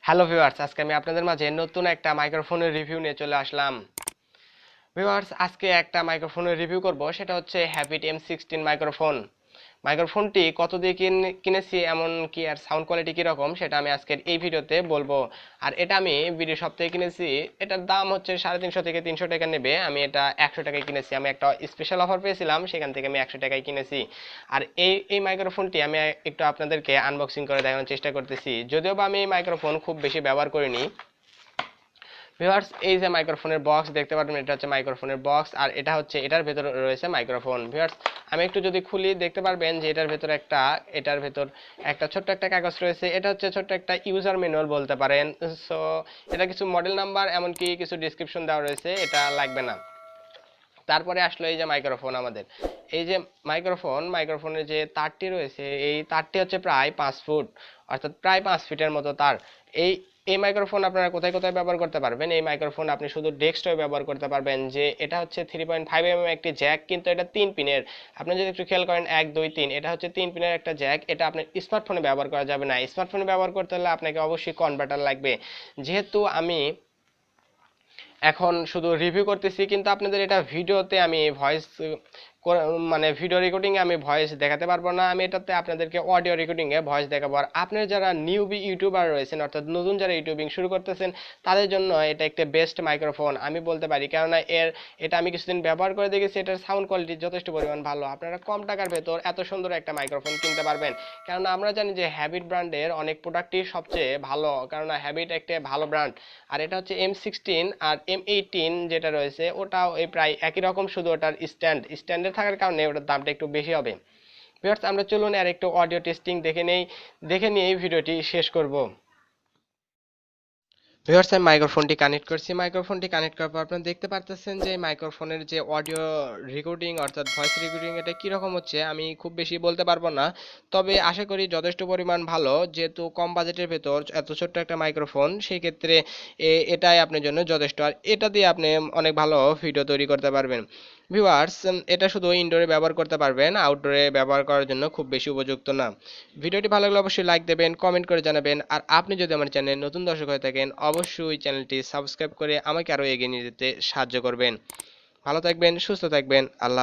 Hello viewers, আজকে আমি আপনাদের মাঝে নতুন একটা মাইক্রোফোনের রিভিউ নিয়ে চলে আসলাম। ভিউয়ার্স, আজকে একটা মাইক্রোফোনের রিভিউ করব, সেটা হচ্ছে হ্যাভিট M16 মাইক্রোফোন। মাইক্রোফোনটি কত দিয়ে কিনেছি, এমন কি আর সাউন্ড কোয়ালিটি কীরকম, সেটা আমি আজকের এই ভিডিওতে বলবো। আর এটা আমি ভিডিও সপ্তাহে কিনেছি। এটার দাম হচ্ছে 350 থেকে 300 টাকা নেবে। আমি এটা 100 টাকায় কিনেছি। আমি একটা স্পেশাল অফার পেয়েছিলাম, সেখান থেকে আমি 100 টাকায় কিনেছি। আর এই মাইক্রোফোনটি আমি একটু আপনাদেরকে আনবক্সিং করে দেখানোর চেষ্টা করতেছি, যদিও বা আমি এই মাইক্রোফোন খুব বেশি ব্যবহার করিনি। ভিউয়ার্স, এই যে মাইক্রোফোনের বক্স দেখতে পাচ্ছেন, এটা হচ্ছে মাইক্রোফোনের বক্স, আর এটা হচ্ছে এটার ভেতর রয়েছে মাইক্রোফোন। ভিউয়ার্স, আমি একটু যদি খুলি দেখতে পারবেন যে এটার ভেতর একটা ছোট্ট একটা কাগজ রয়েছে। এটা হচ্ছে ছোট্ট একটা ইউজার ম্যানুয়াল বলতে পারেন। সো এটা কিছু মডেল নাম্বার, এমনকি কিছু ডিসক্রিপশন দেওয়া রয়েছে, এটা লাগবে না। তারপরে আসলো এই যে মাইক্রোফোন আমাদের। এই যে মাইক্রোফোনের যে তারটি রয়েছে, এই তারটি হচ্ছে প্রায় 5 ফুট, অর্থাৎ প্রায় 5 ফিটের মতো তার। এই এই মাইক্রোফোন আপনারা কোথায় কোথায় ব্যবহার করতে পারবেন? এই মাইক্রোফোন আপনি শুধু ডেস্কটপে ব্যবহার করতে পারবেন। যে এটা হচ্ছে 3.5 mm একটি জ্যাক, কিন্তু এটা 3 পিনের। আপনি যদি একটু খেয়াল করেন, 1 2 3, এটা হচ্ছে 3 পিনের একটা জ্যাক। এটা আপনার স্মার্টফোনে ব্যবহার করা যাবে না। স্মার্টফোনে ব্যবহার করতে হলে আপনাকে অবশ্যই কনভার্টার লাগবে। যেহেতু আমি এখন শুধু রিভিউ করতেছি, কিন্তু আপনাদের এটা ভিডিওতে আমি ভয়েস মানে ভিডিও রেকর্ডিং এ আমি ভয়েস দেখাতে পারবো না। আমি এটাতে আপনাদেরকে অডিও রেকর্ডিং এ ভয়েস দেখাবো। আর আপনারা যারা নিউবি ইউটিউবার রয়েছেন, অর্থাৎ নতুন যারা ইউটিউবিং শুরু করতেছেন, তাদের জন্য এটা একটা বেস্ট মাইক্রোফোন আমি বলতে পারি। কেননা এটা আমি কিছুদিন ব্যবহার করে দেখেছি, এটার সাউন্ড কোয়ালিটি যথেষ্ট পরিমাণ ভালো। আপনারা কম টাকার ভেতর এত সুন্দর একটা মাইক্রোফোন কিনতে পারবেন। কেননা আমরা জানি যে হ্যাবিট ব্র্যান্ডের অনেক প্রোডাক্টই সবচেয়ে ভালো, কেননা হ্যাবিট একটা ভালো ব্র্যান্ড। আর এটা হচ্ছে M16, আর M18 যেটা রয়েছে ওটাও এই প্রায় একই রকম, শুধু ওটার স্ট্যান্ডে থাকার কারণে ওটার দামটা একটু বেশি হবে। ভিউয়ার্স, আমরা চলুন আর একটু অডিও টেস্টিং দেখে নিয়ে এই ভিডিওটি শেষ করব। ভিউয়ার্স, আমি মাইক্রোফোনটি কানেক্ট করার পর আপনারা দেখতে পারতেছেন যে মাইক্রোফোনের যে অডিও রেকর্ডিং, অর্থাৎ ভয়েস রেকর্ডিং, এটা কীরকম হচ্ছে আমি খুব বেশি বলতে পারবো না। তবে আশা করি যথেষ্ট পরিমাণ ভালো। যেহেতু কম বাজেটের ভেতর এত ছোট্ট একটা মাইক্রোফোন, সেই ক্ষেত্রে এটাই আপনার জন্য যথেষ্ট। আর এটা দিয়ে আপনি অনেক ভালো ভিডিও তৈরি করতে পারবেন। ভিউয়ার্স, এটা শুধু ইনডোরে ব্যবহার করতে পারবেন, আউটডোরে ব্যবহার করার জন্য খুব বেশি উপযুক্ত না। ভিডিওটি ভালো লাগলে অবশ্যই লাইক দেবেন, কমেন্ট করে জানাবেন। আর আপনি যদি আমার চ্যানেলে নতুন দর্শক হয়ে থাকেন, অবশ্যই চ্যানেলটি সাবস্ক্রাইব করে আমাকে আরও এগিয়ে নিয়ে যেতে সাহায্য করবেন। ভালো থাকবেন, সুস্থ থাকবেন। আল্লাহ।